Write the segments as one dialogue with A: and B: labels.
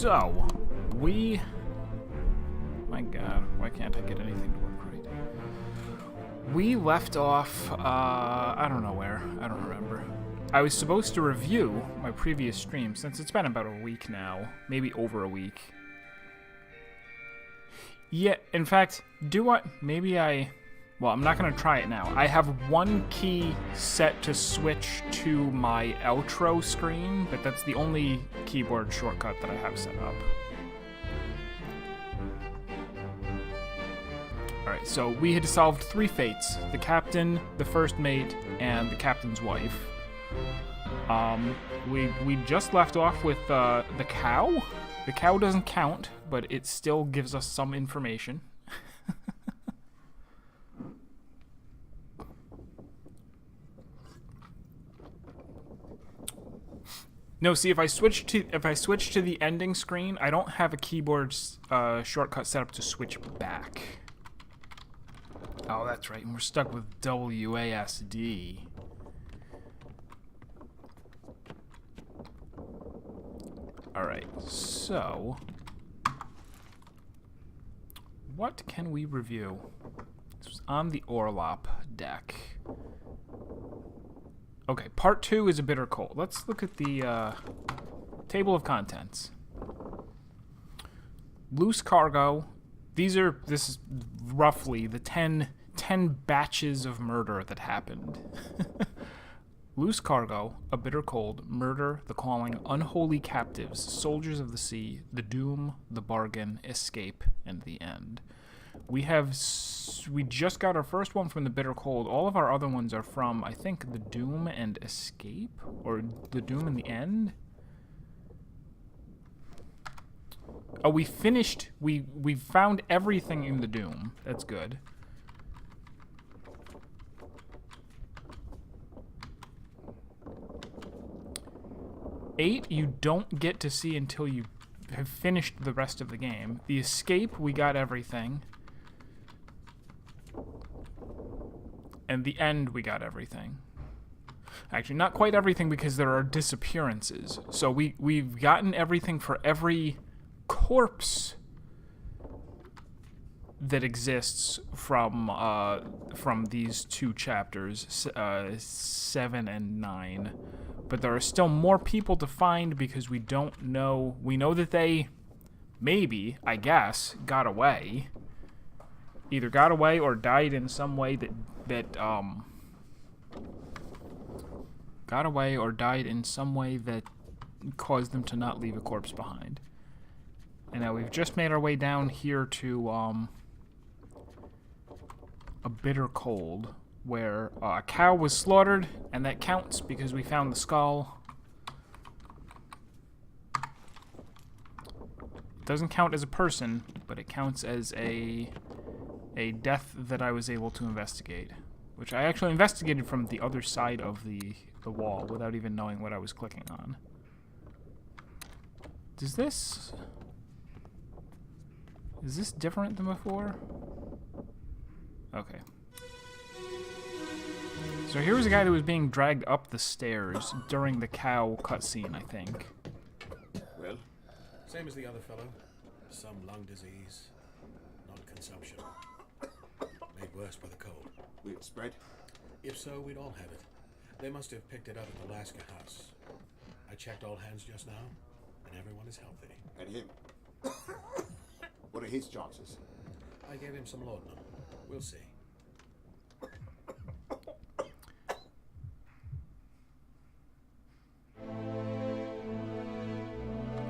A: So, my god, why can't I get anything to work right? We left off, I don't know where. I don't remember. I was supposed to review my previous stream, since it's been about a week now. Maybe over a week. Yeah, in fact, well, I'm not going to try it now. I have one key set to switch to my outro screen, but that's the only keyboard shortcut that I have set up. Alright, so we had solved 3 fates. The captain, the first mate, and the captain's wife. We just left off with the cow. The cow doesn't count, but it still gives us some information. No, see, if I switch to the ending screen, I don't have a keyboard shortcut set up to switch back. Oh, that's right, and we're stuck with WASD. Alright, so what can we review? This was on the Orlop deck. Okay, part 2 is a bitter cold. Let's look at the table of contents. Loose cargo. This is roughly the 10 batches of murder that happened. Loose cargo, a bitter cold, murder, the calling, unholy captives, soldiers of the sea, the doom, the bargain, escape, and the end. We just got our first one from the bitter cold. All of our other ones are from, I think, the doom and escape, or the doom and the end. Oh, we finished. We found everything in the doom. That's good. Eight, you don't get to see until you have finished the rest of the game. The escape, we got everything. And the end, we got everything. Actually, not quite everything because there are disappearances. So we've gotten everything for every corpse that exists from these 2 chapters, 7 and 9. But there are still more people to find because we don't know. We know that they, maybe, I guess, got away. Either got away or died in some way that got away or died in some way that caused them to not leave a corpse behind. And now we've just made our way down here to a bitter cold, where a cow was slaughtered, and that counts because we found the skull. It doesn't count as a person, but it counts as a death that I was able to investigate, which I actually investigated from the other side of the wall without even knowing what I was clicking on. Is this different than before? Okay. So here was a guy that was being dragged up the stairs during the cow cutscene, I think.
B: Well, same as the other fellow. Some lung disease, non-consumption. Made worse by the cold.
C: Will it spread?
B: If so, we'd all have it. They must have picked it up at the Alaska house. I checked all hands just now, and everyone is healthy.
C: And him? What are his chances?
B: I gave him some laudanum. We'll see.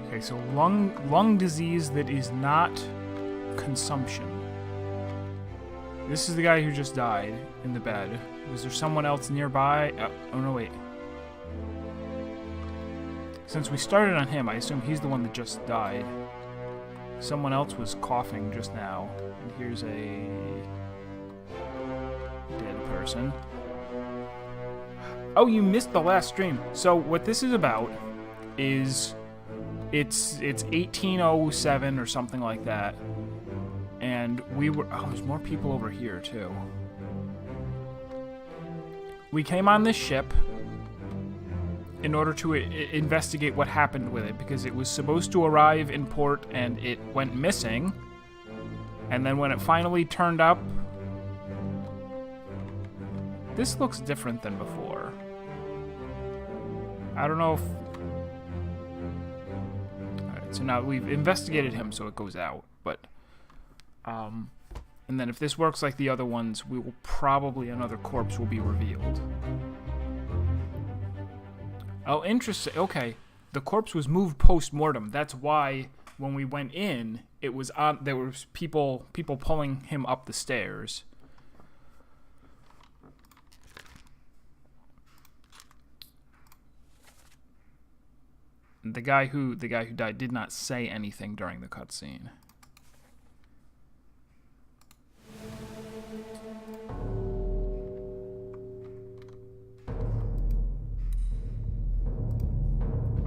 A: Okay, so lung disease that is not consumption. This is the guy who just died in the bed. Was there someone else nearby? Oh no, wait. Since we started on him, I assume he's the one that just died. Someone else was coughing just now. And here's a dead person. Oh, you missed the last stream. So what this is about is it's 1807 or something like that. And we were... Oh, there's more people over here, too. We came on this ship. in order to investigate what happened with it, because it was supposed to arrive in port and it went missing. And then when it finally turned up, this looks different than before. I don't know if... Alright, so now we've investigated him, so it goes out, but... And then if this works like the other ones, we will probably... another corpse will be revealed. Oh, interesting. Okay. The corpse was moved post-mortem. That's why when we went in, it was on... there was people pulling him up the stairs. The guy who died did not say anything during the cutscene.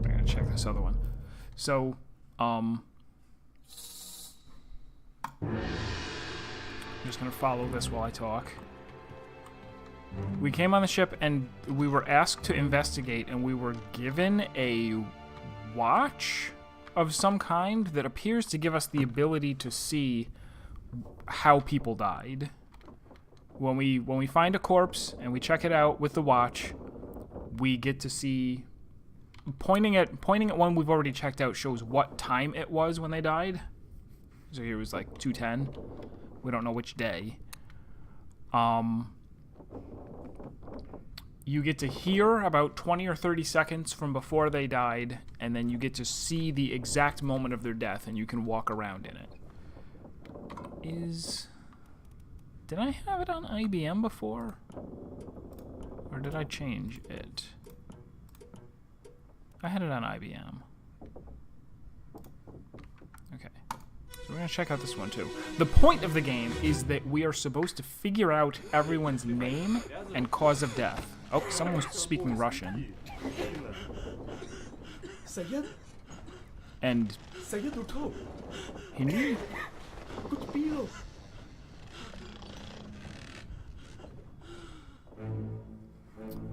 A: I gotta check this other one. So, I'm just gonna follow this while I talk. We came on the ship and we were asked to investigate, and we were given a watch of some kind that appears to give us the ability to see how people died. When we find a corpse and we check it out with the watch, we get to see pointing at one we've already checked out shows what time it was when they died. So here it was like 2:10. We don't know which day. You get to hear about 20 or 30 seconds from before they died, and then you get to see the exact moment of their death, and you can walk around in it. Did I have it on IBM before? Or did I change it? I had it on IBM. Okay. So we're going to check out this one too. The point of the game is that we are supposed to figure out everyone's name and cause of death. Oh, someone was speaking Russian. And Hindi?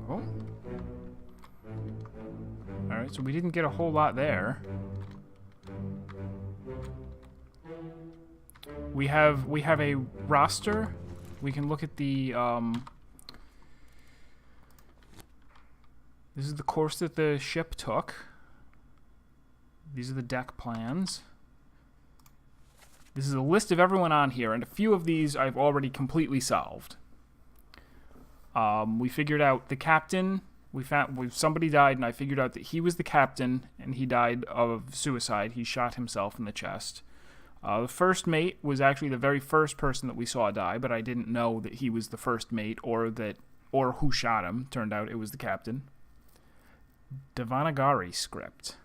A: Oh. Alright, so we didn't get a whole lot there. We have a roster. We can look at the this is the course that the ship took. These are the deck plans. This is a list of everyone on here, and a few of these I've already completely solved. We figured out the captain. Somebody died, and I figured out that he was the captain, and he died of suicide. He shot himself in the chest. The first mate was actually the very first person that we saw die, but I didn't know that he was the first mate or who shot him. Turned out it was the captain. Devanagari script.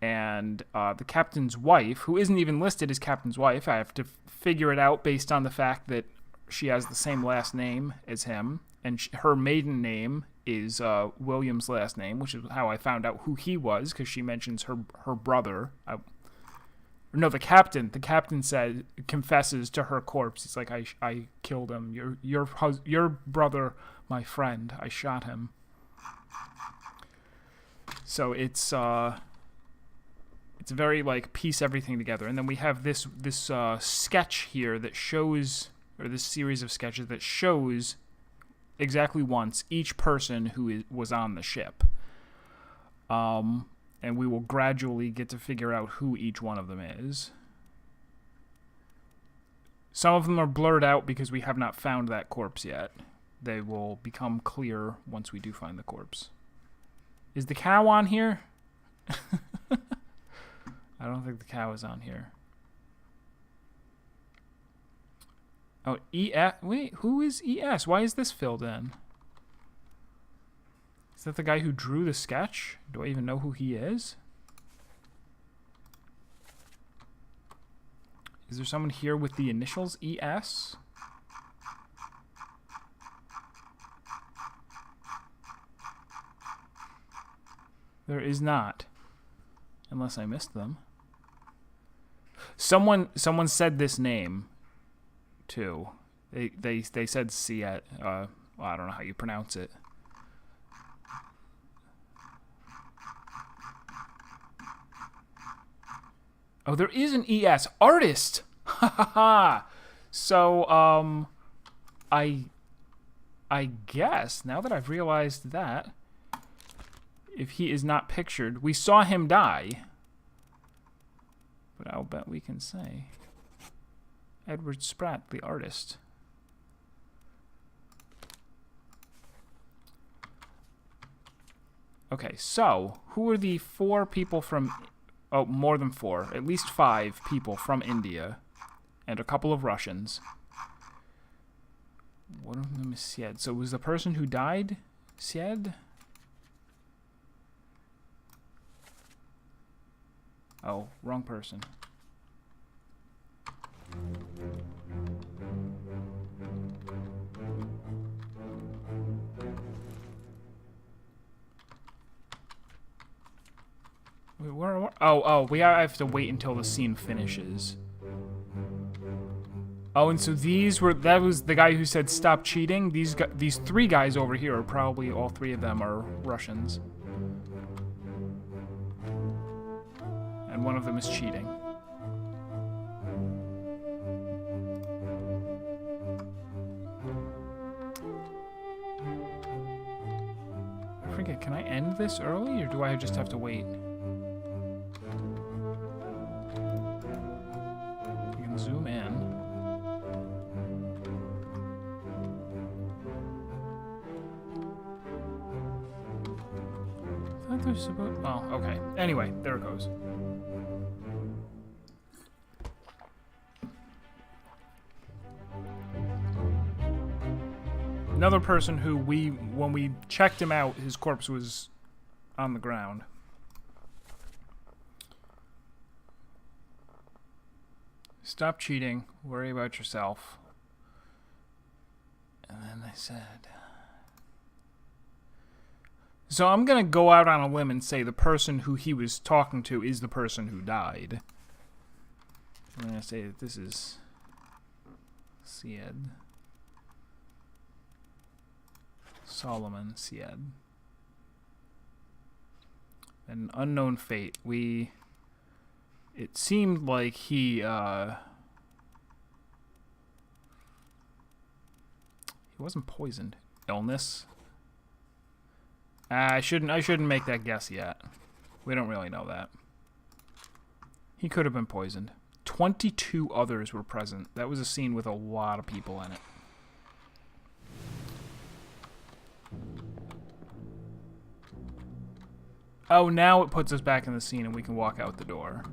A: And the captain's wife, who isn't even listed as captain's wife, I have to figure it out based on the fact that she has the same last name as him, and her maiden name is William's last name, which is how I found out who he was, because she mentions her brother. No, the captain. The captain confesses to her corpse. He's like, I killed him. Your brother, my friend. I shot him. So it's very like piece everything together. And then we have this sketch here that shows, or this series of sketches that shows exactly once each person who was on the ship. And we will gradually get to figure out who each one of them is. Some of them are blurred out because we have not found that corpse yet. They will become clear once we do find the corpse. Is the cow on here? I don't think the cow is on here. Oh, ES. Wait, who is ES? Why is this filled in? Is that the guy who drew the sketch? Do I even know who he is? Is there someone here with the initials ES? There is not. Unless I missed them. Someone said this name too. They said C at I don't know how you pronounce it. Oh, there is an ES. Artist! Ha ha ha! So, I guess, now that I've realized that, if he is not pictured, we saw him die. But I'll bet we can say Edward Spratt, the artist. Okay, so who are the 4 people from... Oh, more than 4. At least 5 people from India. And a couple of Russians. One of them is Syed. So was the person who died Syed? Oh, wrong person. Wait, where? Oh, I have to wait until the scene finishes. Oh, and so that was the guy who said stop cheating. These 3 guys over here are probably, all 3 of them are Russians. And one of them is cheating. I forget, can I end this early or do I just have to wait? You can zoom in. Oh, okay. Anyway, there it goes. Another person who when we checked him out, his corpse was on the ground. Stop cheating. Worry about yourself. And then they said... So I'm going to go out on a limb and say the person who he was talking to is the person who died. I'm going to say that this is Syed. Solomon Syed. An unknown fate. It seemed like he wasn't poisoned. Illness. I shouldn't make that guess yet. We don't really know that. He could have been poisoned. 22 others were present. That was a scene with a lot of people in it. Oh, now it puts us back in the scene and we can walk out the door.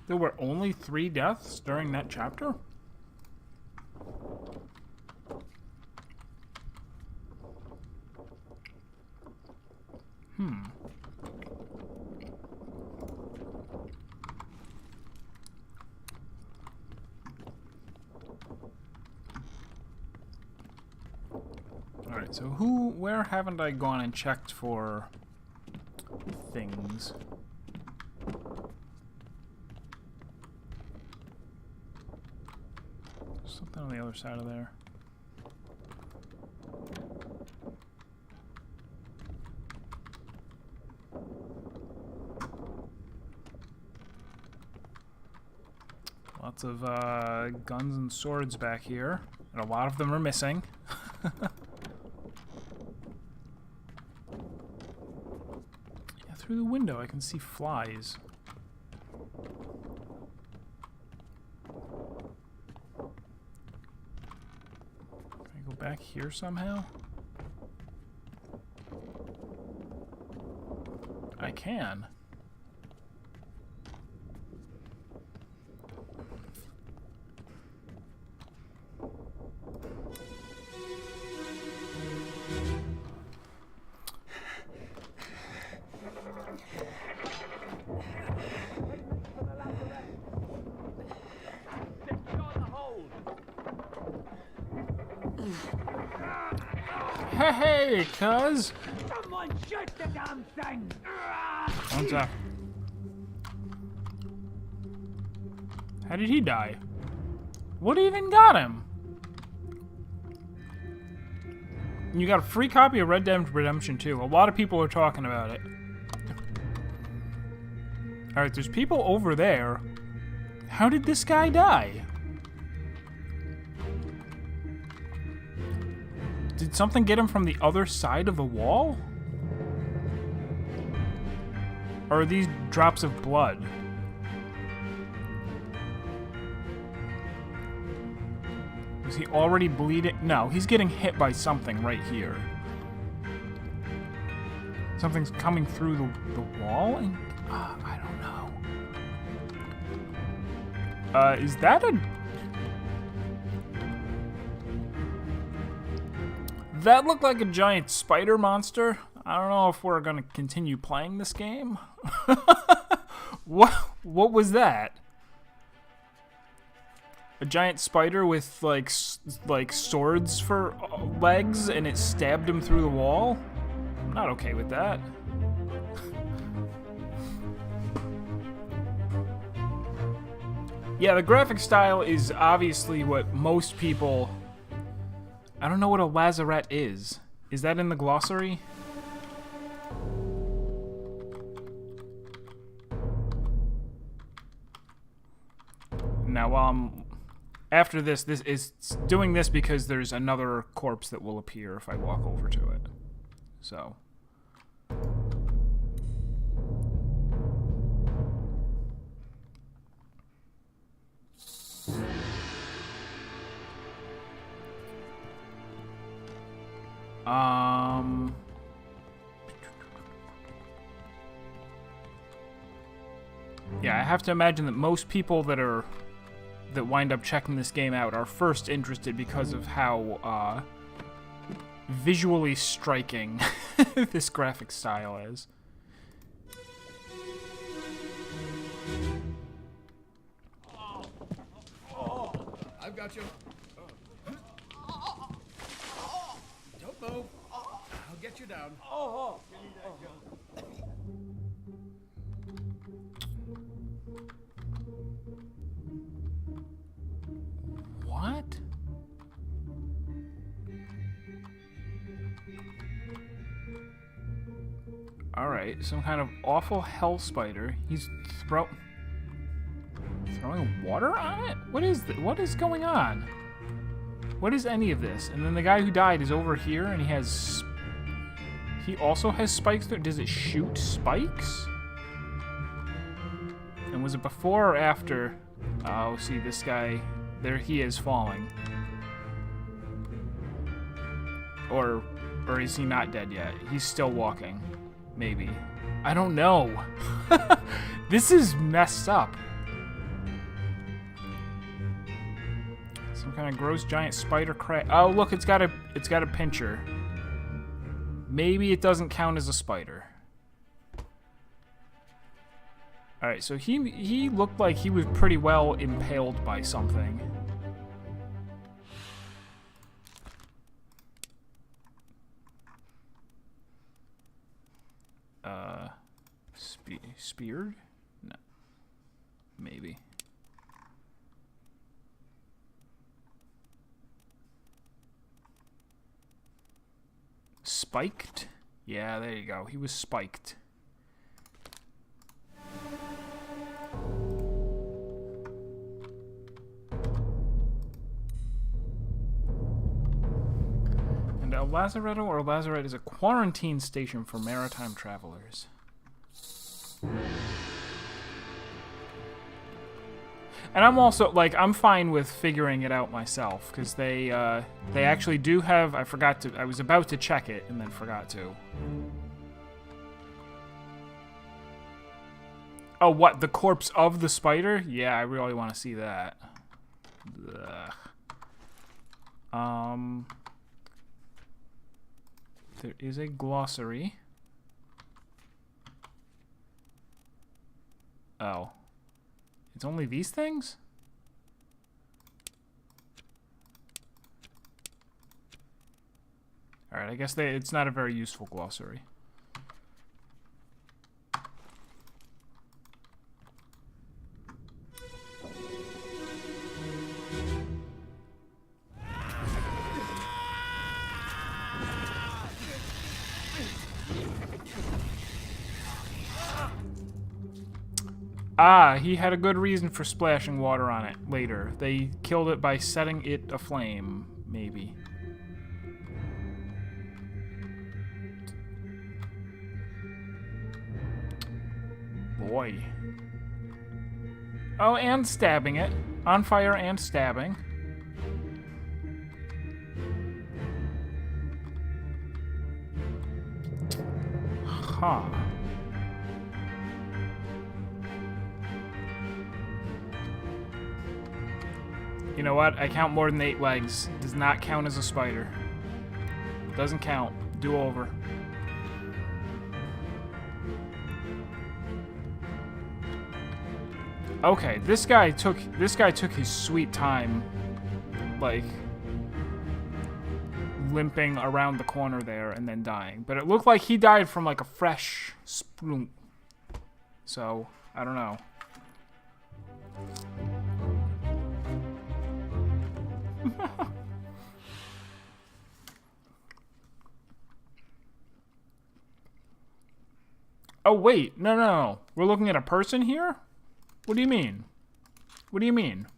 A: There were only 3 deaths during that chapter? Alright, so where haven't I gone and checked for things? Something on the other side of there. Lots of guns and swords back here, and a lot of them are missing. Yeah, through the window I can see flies. Back here somehow? I can. Hey, cuz!
D: Someone shoot the damn thing!
A: One sec. How did he die? What even got him? You got a free copy of Red Dead Redemption 2. A lot of people are talking about it. Alright, there's people over there. How did this guy die? Did something get him from the other side of the wall? Or are these drops of blood? Is he already bleeding? No, he's getting hit by something right here. Something's coming through the wall? And, I don't know. Is that a... That looked like a giant spider monster. I don't know if we're gonna continue playing this game. What was that? A giant spider with like swords for legs, and it stabbed him through the wall? I'm not okay with that. Yeah, the graphic style is obviously what most people... I don't know what a lazarette is. Is that in the glossary? Now, while I'm... After this is doing this because there's another corpse that will appear if I walk over to it. So... Yeah, I have to imagine that most people that wind up checking this game out are first interested because of how visually striking this graphic style is.
B: I've got you. Don't move. I'll get you down.
A: What? Alright, some kind of awful hell spider. He's throwing water on it? What is going on? What is any of this? And then the guy who died is over here, and he also has spikes there. Does it shoot spikes? And was it before or after? Oh, see this guy. There he is falling. Or is he not dead yet? He's still walking. Maybe. I don't know. This is messed up. Some kind of gross giant spider crab. Oh, look, it's got a pincher. Maybe it doesn't count as a spider. Alright, so he looked like he was pretty well impaled by something. Speared? No. Maybe. Spiked? Yeah, there you go. He was spiked. And a lazaretto or lazarette is a quarantine station for maritime travelers. And I'm also, like, I'm fine with figuring it out myself, because they actually do have, I was about to check it and then forgot to. Oh, what, the corpse of the spider? Yeah, I really want to see that. Ugh. There is a glossary. Oh. It's only these things? Alright, I guess it's not a very useful glossary. Ah, he had a good reason for splashing water on it later. They killed it by setting it aflame, maybe. Boy. Oh, and stabbing it. On fire and stabbing. Huh. You know what? I count more than 8 legs. Does not count as a spider. Doesn't count. Do over. Okay, this guy took his sweet time, like limping around the corner there and then dying. But it looked like he died from like a fresh spoon. So, I don't know. Oh wait, no. We're looking at a person here? What do you mean? What do you mean?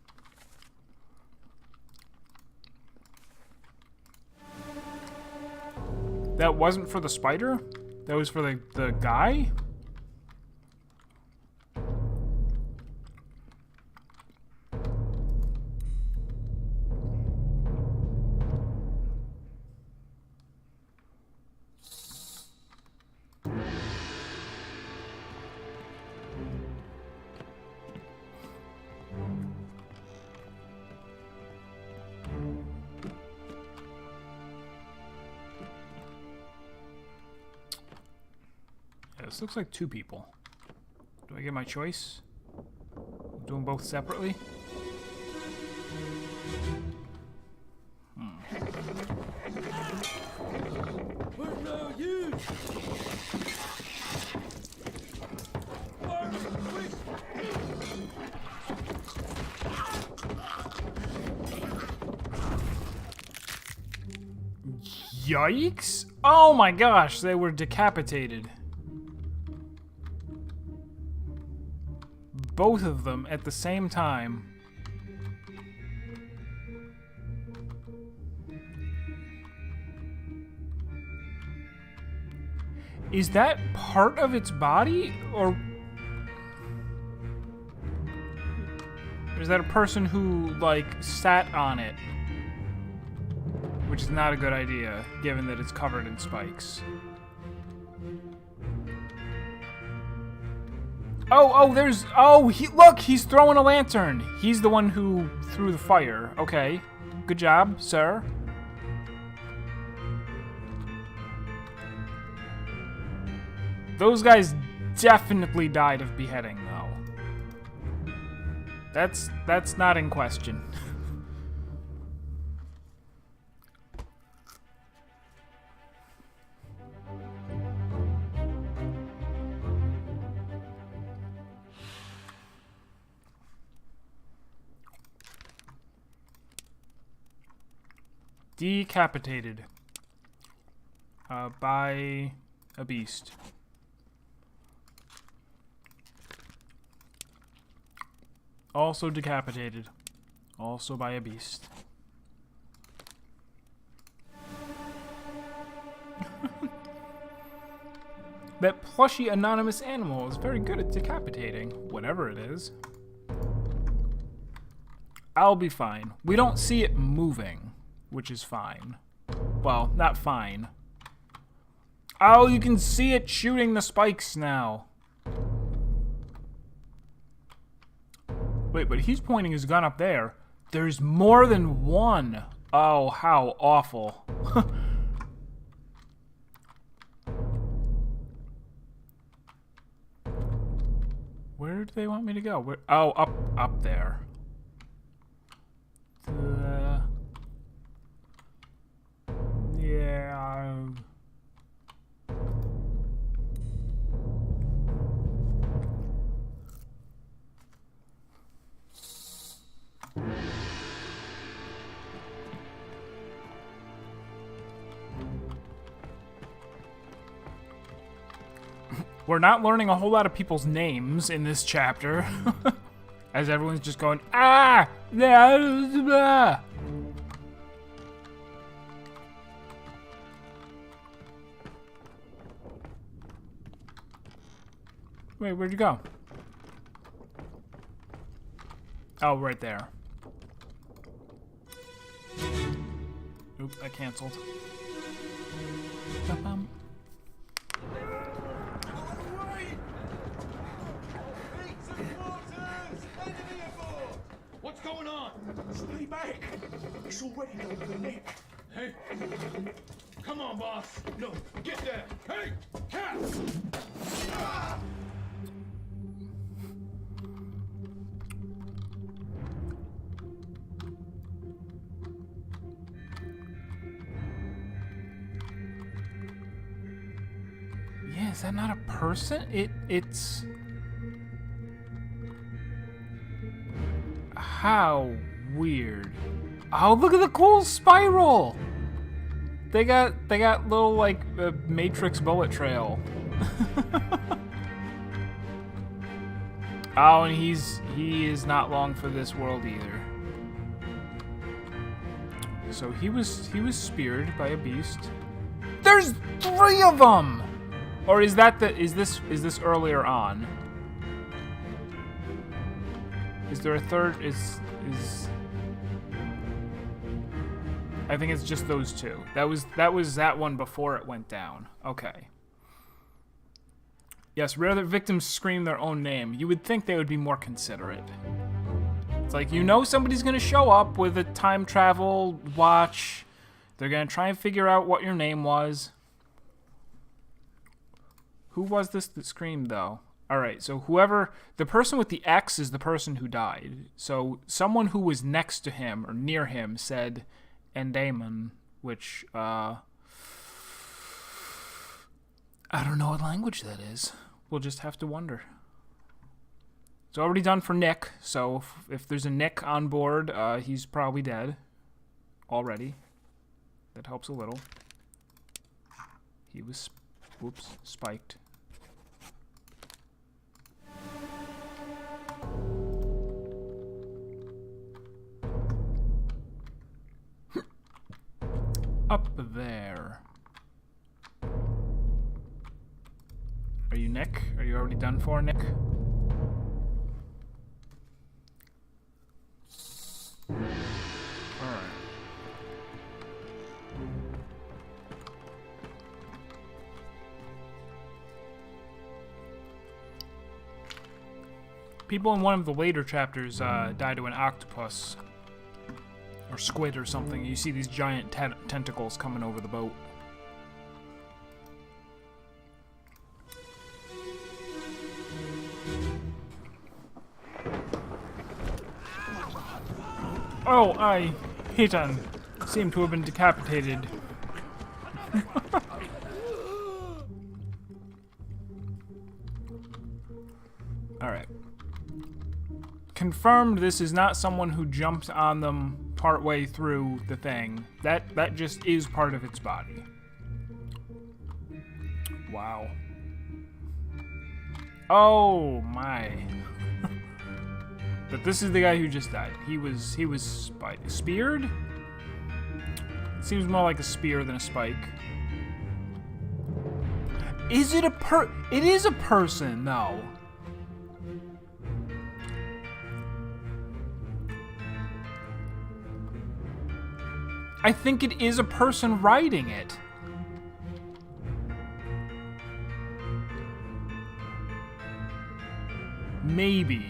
A: That wasn't for the spider? That was for the guy? This looks like 2 people. Do I get my choice? Do them both separately? Yikes! Oh my gosh, they were decapitated. Both of them at the same time. Is that part of its body, or is that a person who, like, sat on it? Which is not a good idea, given that it's covered in spikes. Look, he's throwing a lantern. He's the one who threw the fire. Okay, good job, sir. Those guys definitely died of beheading, though. That's not in question. Decapitated by a beast. Also decapitated. Also by a beast. That plushy anonymous animal is very good at decapitating, whatever it is. I'll be fine. We don't see it moving, which is fine. Well, not fine. Oh, you can see it shooting the spikes now. Wait, but he's pointing his gun up there. There's more than one. Oh, how awful. Where do they want me to go? Where? Oh, up there. Yeah. We're not learning a whole lot of people's names in this chapter. As everyone's just going, ah! Blah. Wait, where'd you go? Oh, right there. Oop, I canceled. Ba-bum.
D: What's going on?
B: Stay back! It's already done for Nick.
D: Hey, come on, boss. No, get there. Hey, cat!
A: Yeah, is that not a person? It's... How weird. Oh, look at the cool spiral! They got little, like, Matrix bullet trail. Oh, and he is not long for this world either. So he was speared by a beast. There's 3 of them! Or is that is this earlier on? Is there a third? Is I think it's just those 2. That was that one before it went down. Okay. Yes, rare that victims scream their own name. You would think they would be more considerate. It's like, you know somebody's gonna show up with a time travel watch. They're gonna try and figure out what your name was. Who was this that screamed, though? Alright, so the person with the X is the person who died. So someone who was next to him, or near him, said Endaemon, which, I don't know what language that is. We'll just have to wonder. It's already done for Nick, so if there's a Nick on board, he's probably dead. Already. That helps a little. He was, whoops, spiked. Up there. Are you Nick? Are you already done for, Nick? Alright. People in one of the later chapters die to an octopus. Or squid or something. You see these giant tentacles coming over the boat. Oh, Hitan seem to have been decapitated. Alright. Confirmed this is not someone who jumps on them partway through the thing. That just is part of its body. Wow. Oh my. But this is the guy who just died. He was speared? It seems more like a spear than a spike. Is it it is a person, though. I think it is a person riding it. Maybe.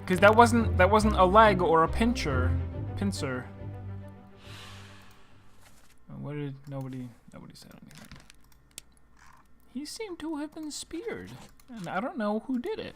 A: Because that wasn't a leg or a pincer. What did nobody said anything. He seemed to have been speared, and I don't know who did it.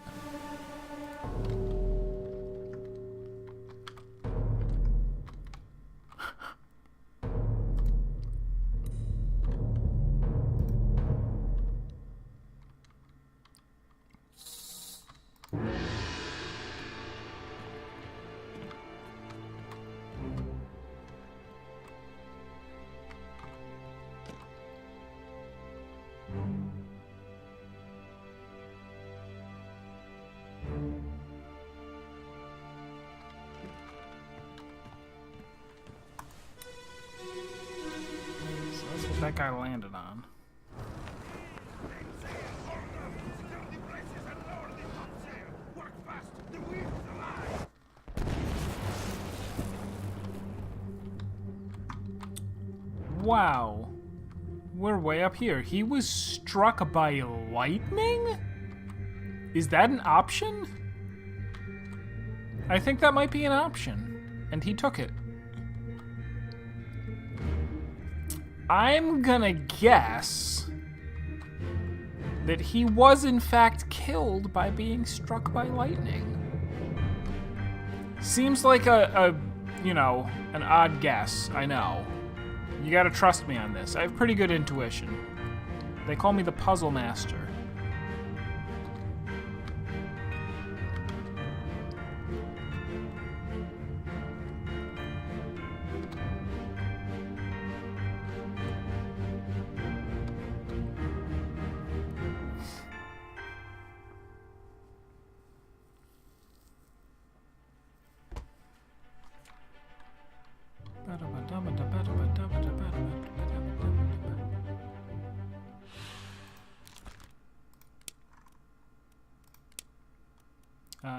A: think I landed on. Wow. We're way up here. He was struck by lightning? Is that an option? I think that might be an option. And he took it. I'm gonna guess that he was in fact killed by being struck by lightning. Seems like you know, an odd guess, I know. You gotta trust me on this. I have pretty good intuition. They call me the puzzle master.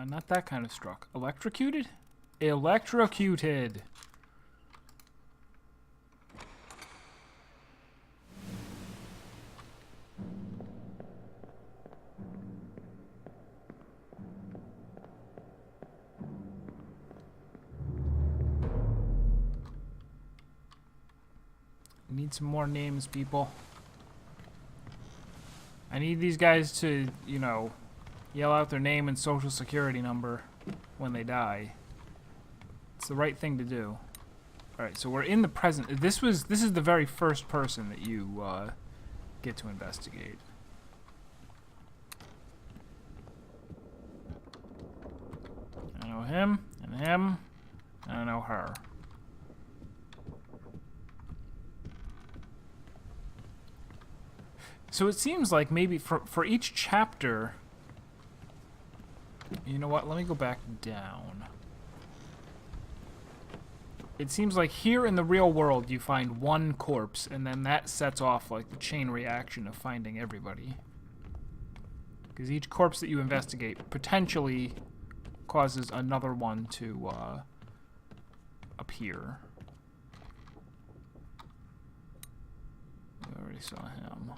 A: Not that kind of struck. Electrocuted? Electrocuted. Need some more names, people. I need these guys to, you know, yell out their name and social security number when they die. It's the right thing to do. Alright, so we're in the present. This is the very first person that you get to investigate. I know him, and him, and I know her. So it seems like maybe for each chapter... You know what? Let me go back down. It seems like here in the real world you find one corpse, and then that sets off like the chain reaction of finding everybody. Because each corpse that you investigate potentially causes another one to appear. I already saw him.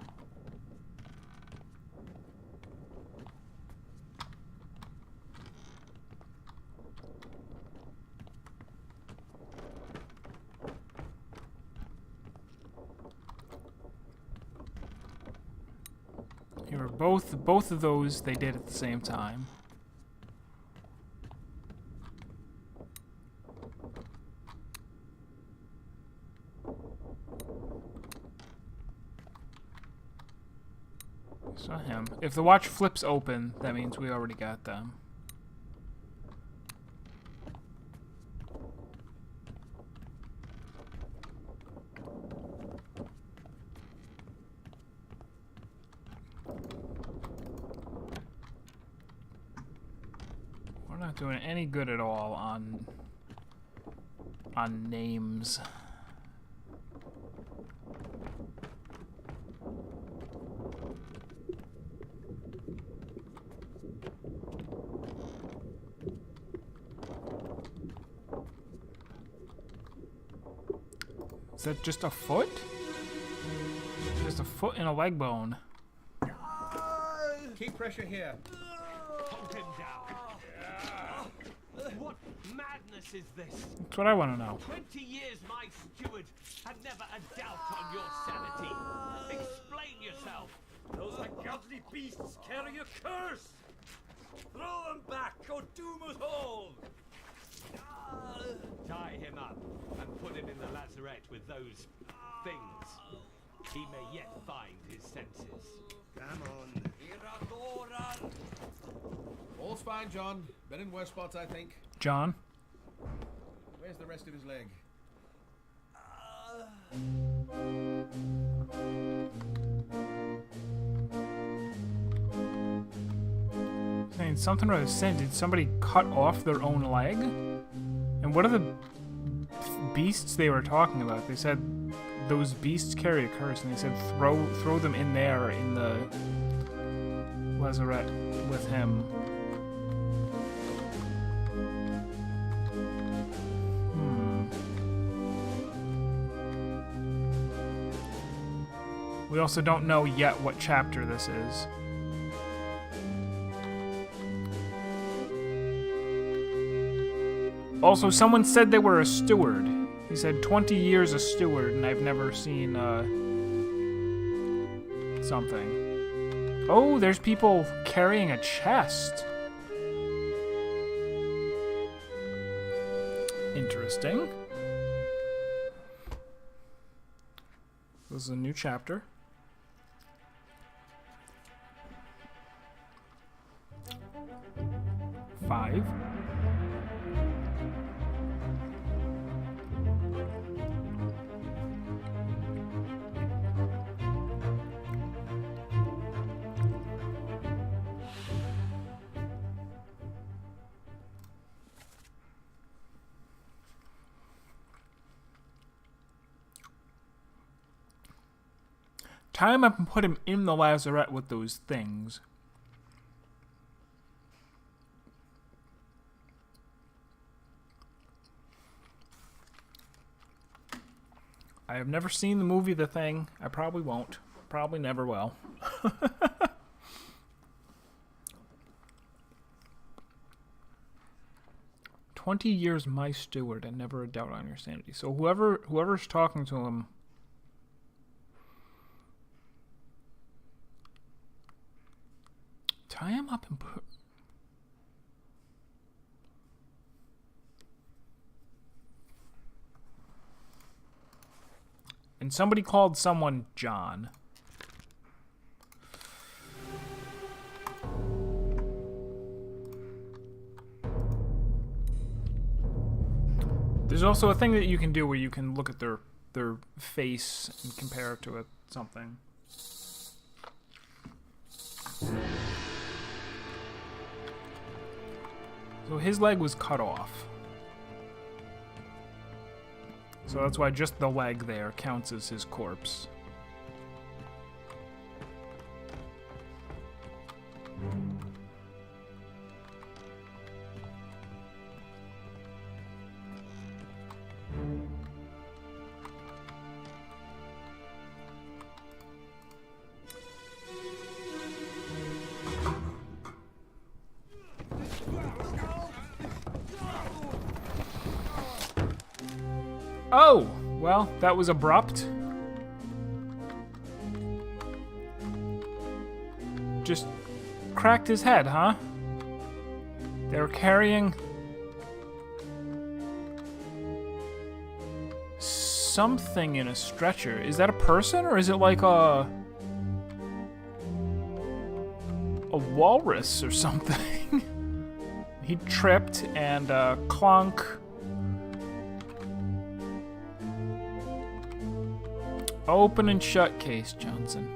A: Here are both of those they did at the same time. Saw him. If the watch flips open, that means we already got them. We're not doing any good at all on names. Is that just a foot? Just a foot and a leg bone.
B: Keep pressure here.
D: Hold him down. What madness is this?
A: That's what I want to know.
D: 20 years my steward had never a doubt on your sanity. Explain yourself.
E: Those ungodly beasts carry a curse! Throw them back or doom us all!
D: Tie him up and put him in the lazarette with those things. He may yet find his senses.
E: Come on.
B: All's fine, John. Been in worse spots, I think.
A: John?
B: Where's the rest of his leg?
A: Saying something about his sin. Did somebody cut off their own leg? And what are the beasts they were talking about? They said those beasts carry a curse, and they said throw them in there in the lazarette with him. We also don't know yet what chapter this is. Also, someone said they were a steward. He said 20 years a steward, and I've never seen something. Oh, there's people carrying a chest. Interesting. This is a new chapter. 5. Tie him up and put him in the lazarette with those things. I have never seen the movie The Thing. I probably won't. Probably never will. 20 years my steward and never a doubt on your sanity. So whoever's talking to him, tie him up and put... And somebody called someone John. There's also a thing that you can do where you can look at their face and compare it to something. So his leg was cut off. So that's why just the leg there counts as his corpse. Oh, well, that was abrupt. Just cracked his head, huh? They were carrying something in a stretcher. Is that a person, or is it like a walrus or something? He tripped and clunk. Open and shut case, Johnson.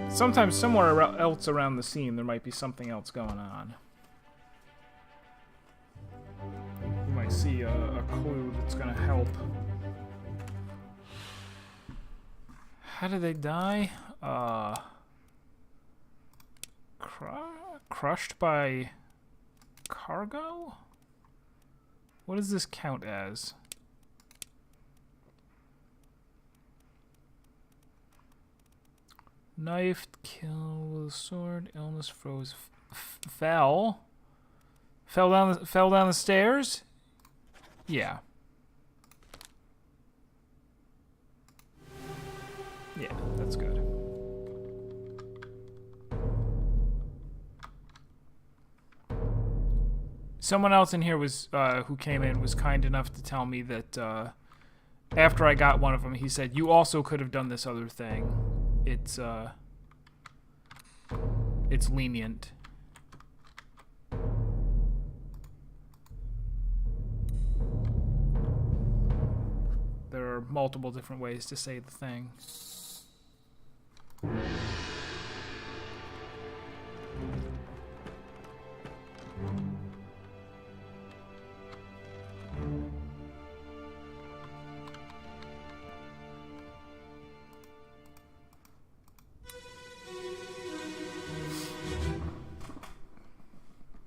A: Sometimes somewhere else around the scene there might be something else going on. You might see a clue that's gonna help. How did they die? Crushed by cargo? What does this count as? Knifed, kill with a sword, illness, froze, fell down the stairs? Yeah. Yeah, that's good. Someone else in here was who came in was kind enough to tell me that after I got one of them, he said, "You also could have done this other thing. It's lenient." are multiple different ways to say the thing.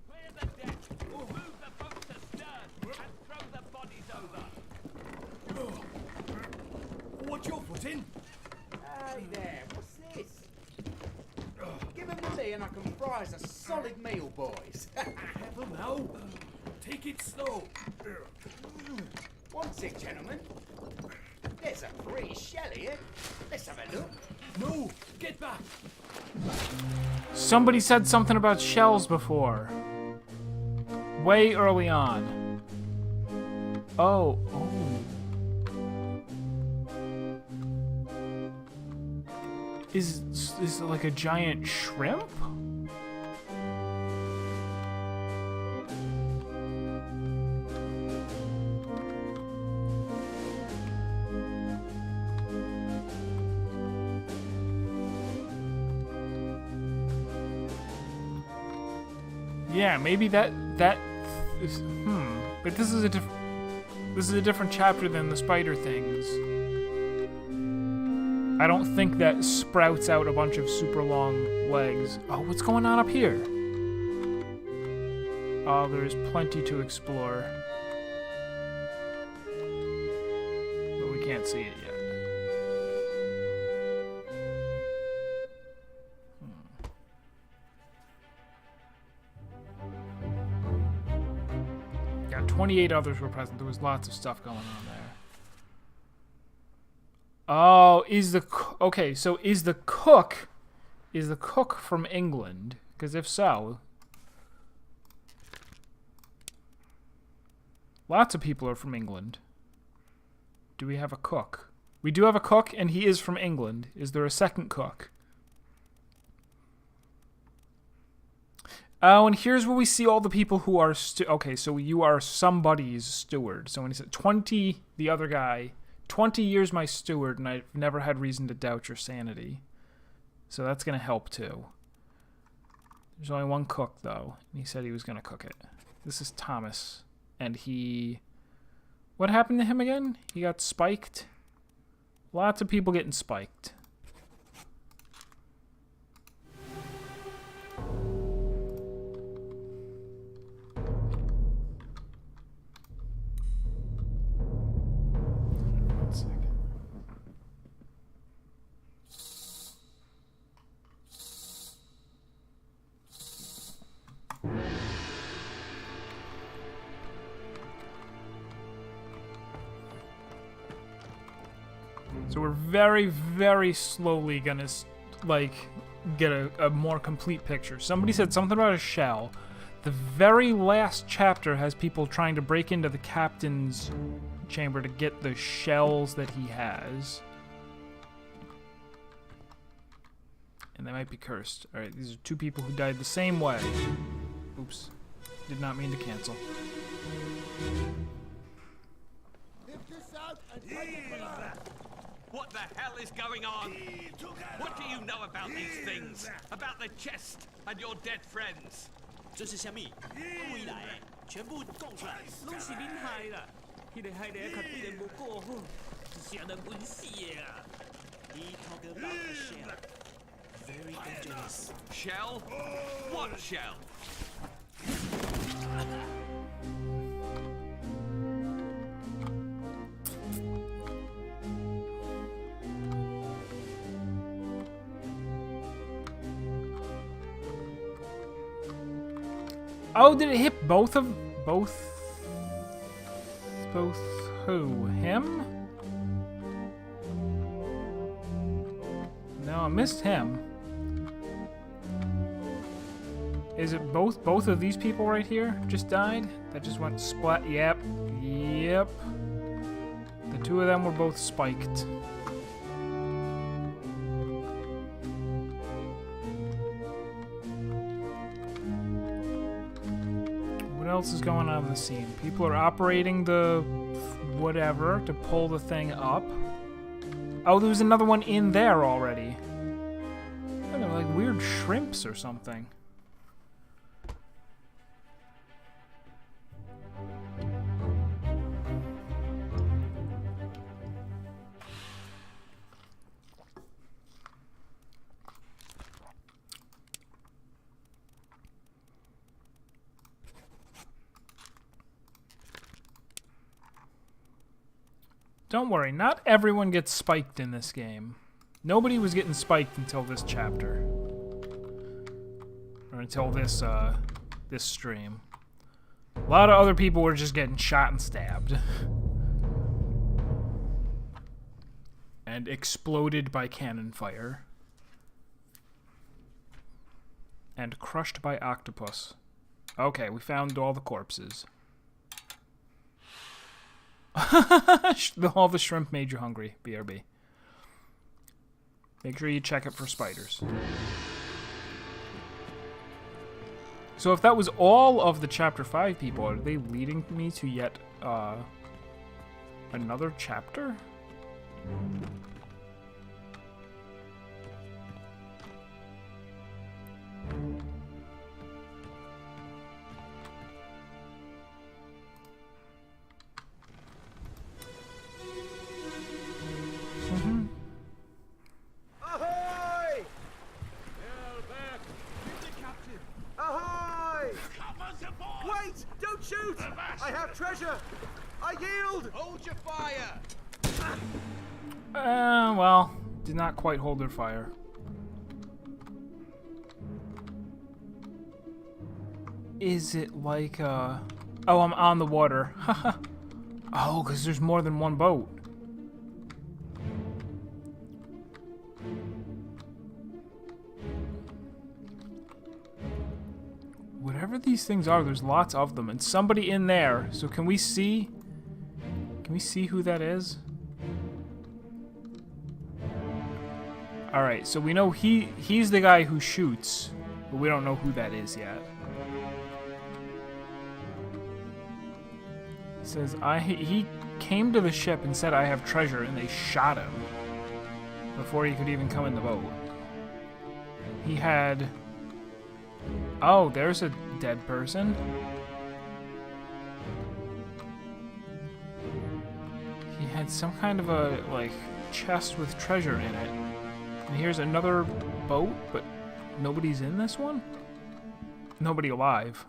D: Clear the deck. Move the boats astern and throw the bodies over.
E: What's your foot in?
F: Hey there, what's this? Give him to me and I can fry us a solid meal, boys.
E: Careful now. Take it slow.
F: One sec, gentlemen. There's a pretty shell here. Let's have a look.
E: No, get back.
A: Somebody said something about shells before. Way early on. Oh. Is it like a giant shrimp? Yeah, maybe that is, but this is a different chapter than the spider things. I don't think that sprouts out a bunch of super long legs. Oh, what's going on up here? Oh, there's plenty to explore. But we can't see it yet. Yeah, 28 others were present. There was lots of stuff going on there. Oh, okay, so is the cook from England? Because if so, lots of people are from England. Do we have a cook? We do have a cook, and he is from England. Is there a second cook? Oh, and here's where we see all the people who are... okay, so you are somebody's steward. So when he said 20, the other guy... 20 years my steward, and I've never had reason to doubt your sanity. So that's going to help, too. There's only one cook, though, and he said he was going to cook it. This is Thomas, and he... What happened to him again? He got spiked? Lots of people getting spiked. So we're very, very slowly gonna, like, get a more complete picture. Somebody said something about a shell. The very last chapter has people trying to break into the captain's chamber to get the shells that he has. And they might be cursed. Alright, these are two people who died the same way. Oops. Did not mean to cancel.
D: What the hell is going on? What do you know about these things? About the chest and your dead friends?
G: 这是虾米？未来全部供出来，拢是恁害啦！迄个害的较对人无够好，是谁人滚死的啊？He talk about a shell, very dangerous.
D: Shell? What shell?
A: Oh, did it hit both who? Him? No, I missed him. Is it both of these people right here just died? That just went splat. Yep. The two of them were both spiked. What else is going on in the scene? People are operating the whatever to pull the thing up. Oh, there was another one in there already. Oh, they're like weird shrimps or something. Don't worry, not everyone gets spiked in this game. Nobody was getting spiked until this chapter. Or until this, this stream. A lot of other people were just getting shot and stabbed. And exploded by cannon fire. And crushed by octopus. Okay, we found all the corpses. All the shrimp made you hungry, BRB. Make sure you check it for spiders. So if that was all of the chapter 5 people, are they leading me to yet another chapter?
E: Ahoy! Ahoy! Wait! Don't shoot! I have treasure! I yield!
D: Hold your fire!
A: Well, did not quite hold their fire. Is it like, oh, I'm on the water. Oh, because there's more than one boat. Whatever these things are, there's lots of them, and somebody in there. So can we see? Can we see who that is? All right, so we know he's the guy who shoots, but we don't know who that is yet. It says he came to the ship and said, "I have treasure," and they shot him before he could even come in the boat. He had. Oh, there's a dead person. He had some kind of a, like, chest with treasure in it. And here's another boat, but nobody's in this one? Nobody alive.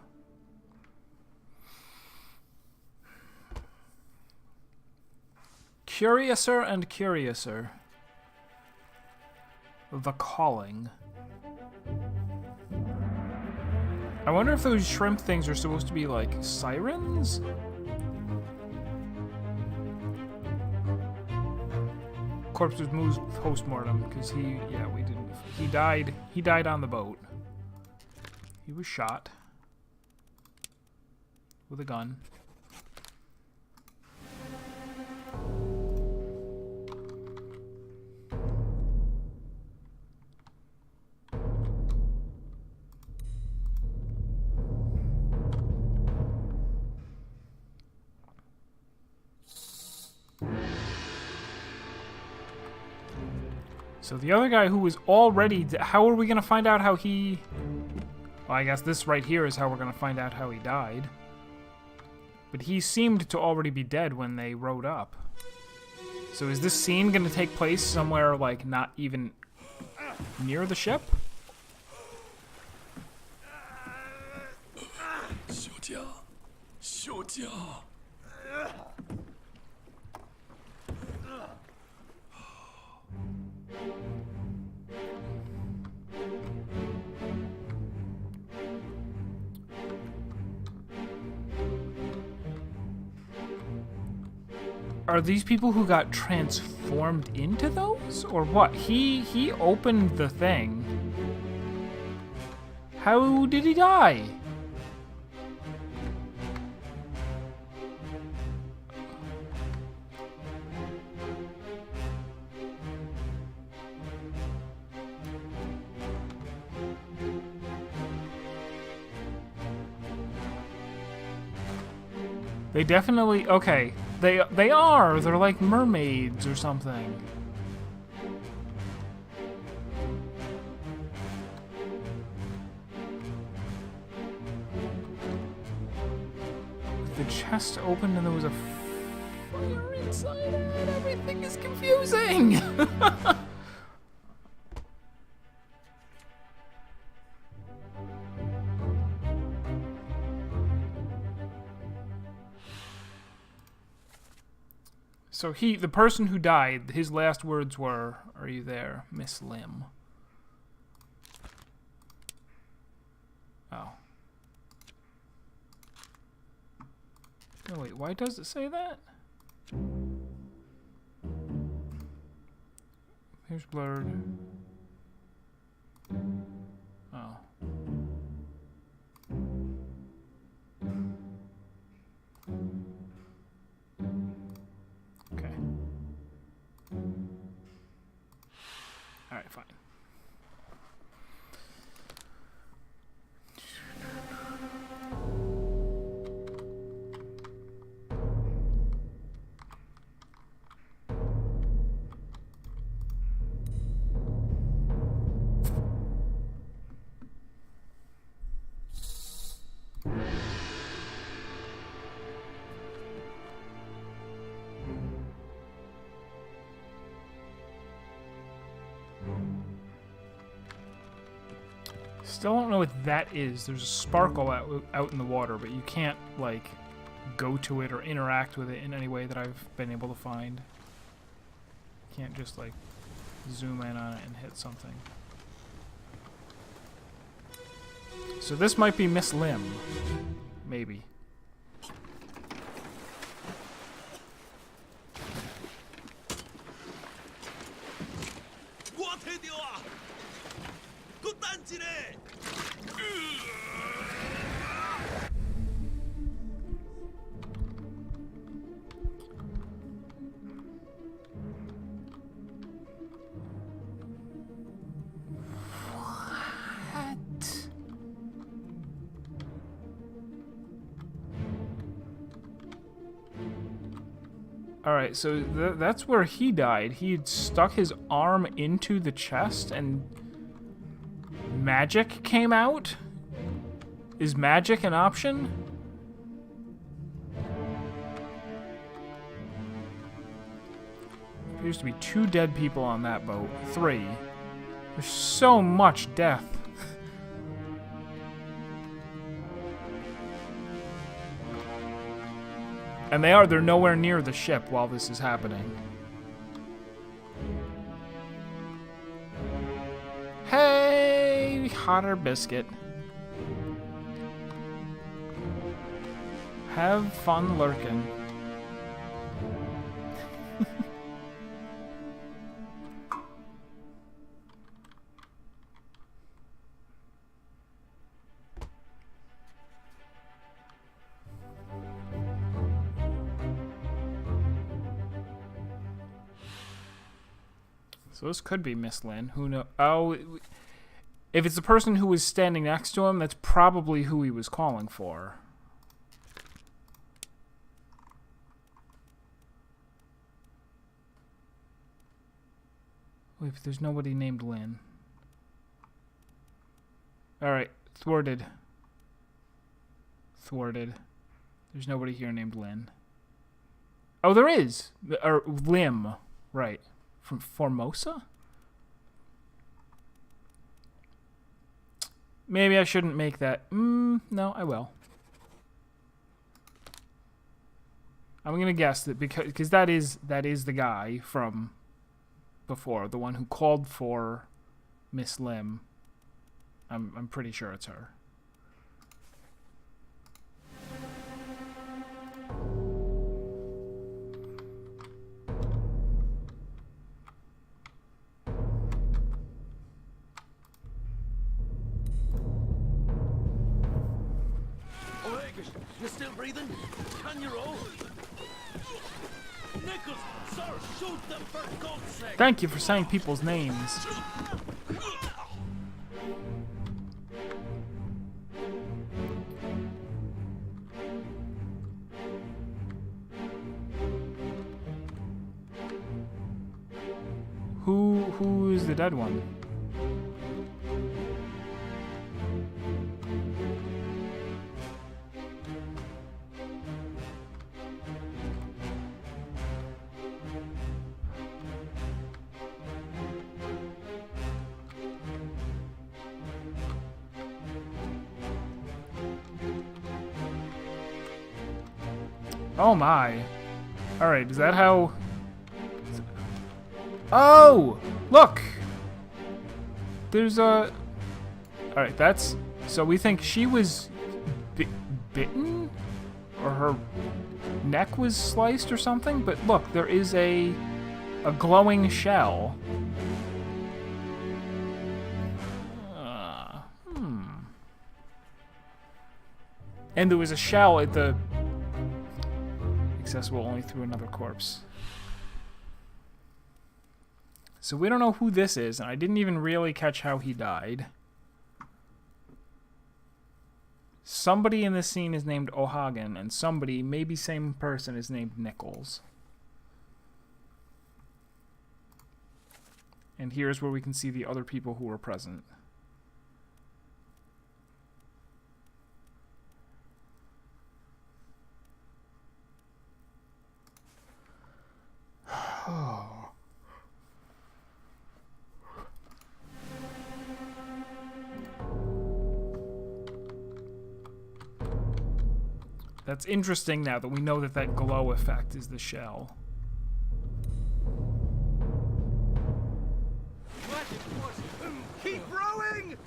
A: Curiouser and curiouser. The Calling. I wonder if those shrimp things are supposed to be like sirens? Corpse was moved post-mortem because we didn't. He died on the boat. He was shot with a gun. So the other guy who was already... How are we going to find out how he... Well, I guess this right here is how we're going to find out how he died. But he seemed to already be dead when they rode up. So is this scene going to take place somewhere, like, not even near the ship? Are these people who got transformed into those? Or what? He opened the thing. How did he die? They definitely... Okay. They are. They're like mermaids or something. The chest opened and there was a fire inside it. Everything is confusing. So the person who died, his last words were, "Are you there, Miss Lim?" Oh. No, wait, why does it say that? Here's blurred. Oh. Okay. Alright, fine. Still don't know what that is. There's a sparkle out in the water, but you can't, like, go to it or interact with it in any way that I've been able to find. Can't just, like, zoom in on it and hit something. So this might be Miss Lim. Maybe. Alright, so that's where he died. He had stuck his arm into the chest and magic came out? Is magic an option? Appears to be 2 dead people on that boat. 3. There's so much death. And they're nowhere near the ship while this is happening. Hey, hotter biscuit. Have fun lurking. So this could be Miss Lin. Who knows? Oh, if it's the person who was standing next to him, that's probably who he was calling for. Wait, but there's nobody named Lin. Alright, thwarted. Thwarted. There's nobody here named Lin. Oh, there is! Or Lim. Right. From Formosa? Maybe I shouldn't make that. No, I will. I'm gonna guess that because that is the guy from before, the one who called for Miss Lim. I'm pretty sure it's her.
E: You still breathing? Can you roll? Nichols, sir, shoot them for God's sake!
A: Thank you for saying people's names. who is the dead one? Oh my. Alright, is that how... Oh! Look! There's a... Alright, that's... So we think she was bitten? Or her neck was sliced or something? But look, there is a glowing shell. And there was a shell at the... accessible only through another corpse. So we don't know who this is, and I didn't even really catch how he died. Somebody in this scene is named O'Hagan, and somebody, maybe same person, is named Nichols. And here's where we can see the other people who were present. That's interesting now that we know that that glow effect is the shell.
E: Keep rowing!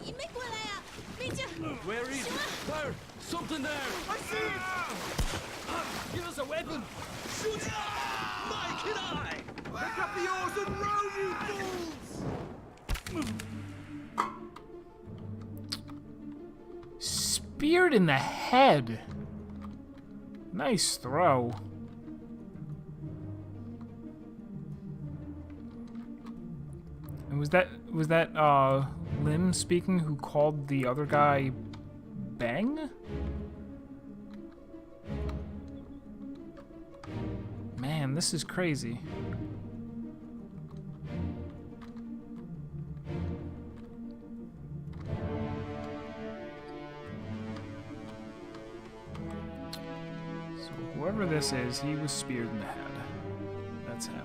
G: Where is it? There! Something there!
E: I see it!
G: Give us a weapon! Shoot it! Mike and I!
E: Pick up the oars and row, you fools!
A: Speared in the head. Nice throw. And was that Lim speaking who called the other guy Bang? Man, this is crazy. So whoever this is, he was speared in the head. That's him.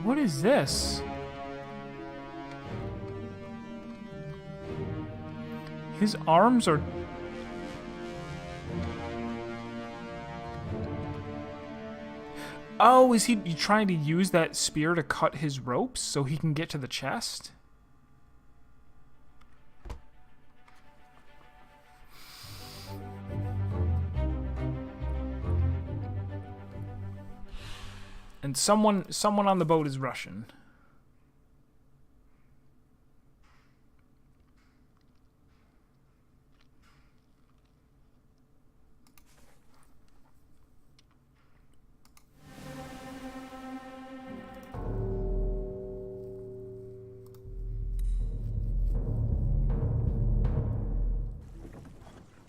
A: What is this? His arms are... Oh, is he trying to use that spear to cut his ropes so he can get to the chest? And someone on the boat is Russian.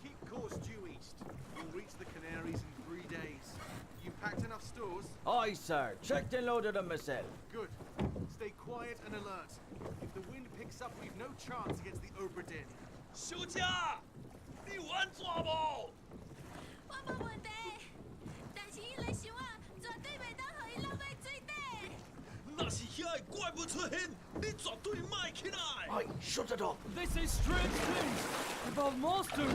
E: Keep course due east. You'll reach the Canaries in 3 days. You packed enough stores?
H: Aye, sir. Checked and loaded them myself.
E: Good. Stay quiet and alert. If the wind picks up, we've no chance against the Obra Dinn.
G: 休假！你玩抓不？
I: 我冇问题，但是伊来想啊，绝对袂当互伊落在水底。
G: 那是遐个怪物出现，你绝对卖起来！
H: Aye, shut it up.
G: They say strange things about monsters.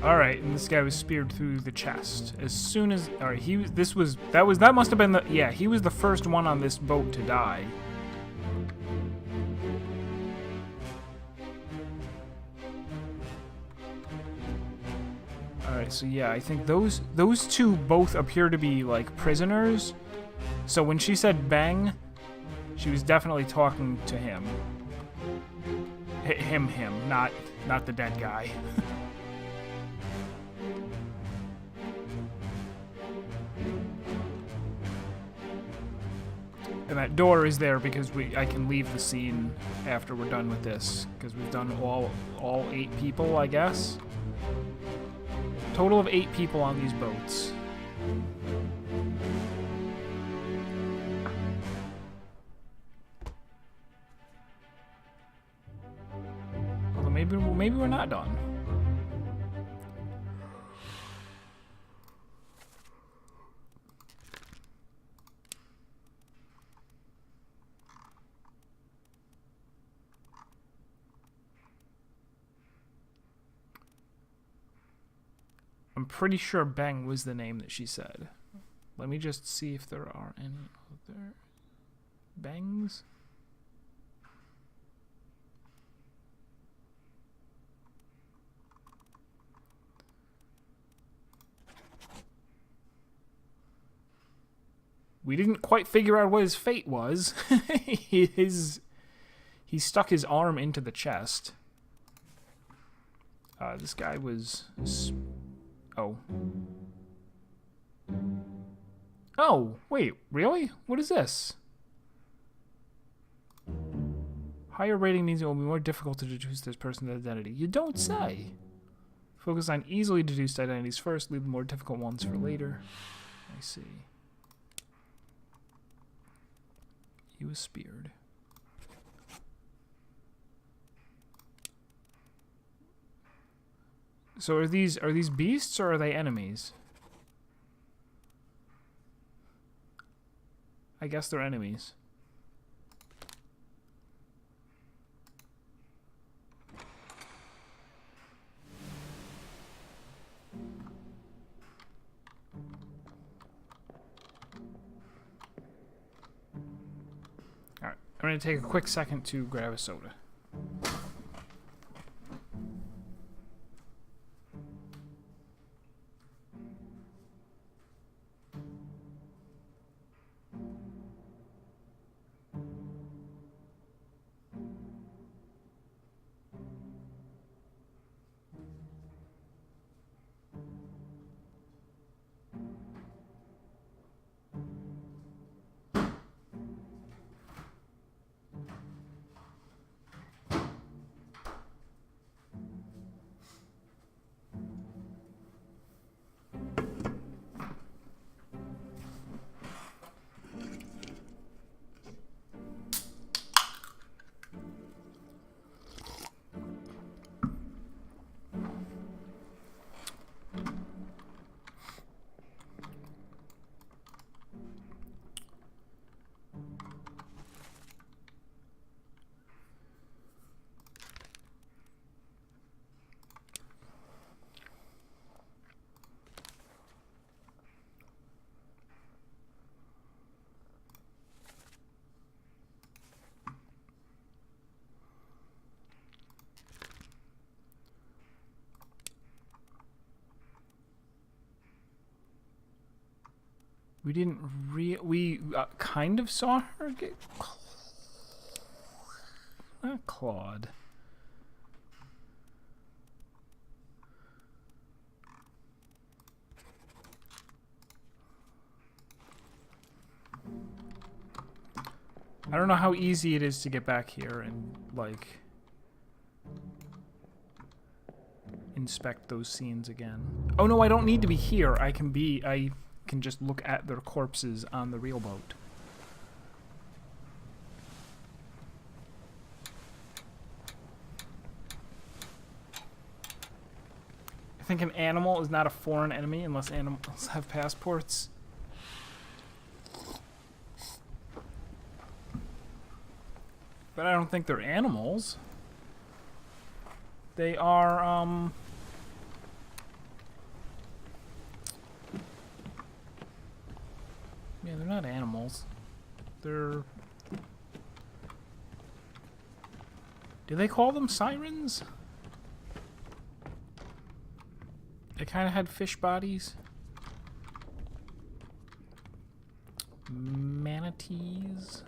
A: All right, and this guy was speared through the chest. As soon as, all right, that must have been the, yeah, he was the first one on this boat to die. All right, so yeah, I think those two both appear to be like prisoners. So when she said bang, she was definitely talking to him. Him, not the dead guy. And that door is there because I can leave the scene after we're done with this. Because we've done all 8 people, I guess. Total of 8 people on these boats. Although maybe we're not done. I'm pretty sure Bang was the name that she said. Let me just see if there are any other Bangs. We didn't quite figure out what his fate was. He stuck his arm into the chest. This guy was... Oh. Oh, wait, really? What is this? Higher rating means it will be more difficult to deduce this person's identity. You don't say. Focus on easily deduced identities first, leave the more difficult ones for later. I see. He was speared. So are these beasts or are they enemies? I guess they're enemies. Alright, I'm going to take a quick second to grab a soda. We kind of saw her get clawed. I don't know how easy it is to get back here and, like, inspect those scenes again. Oh no, I don't need to be here. I can just look at their corpses on the real boat. I think an animal is not a foreign enemy unless animals have passports. But I don't think they're animals. They are, yeah, they're not animals. They're... Do they call them sirens? They kind of had fish bodies. Manatees.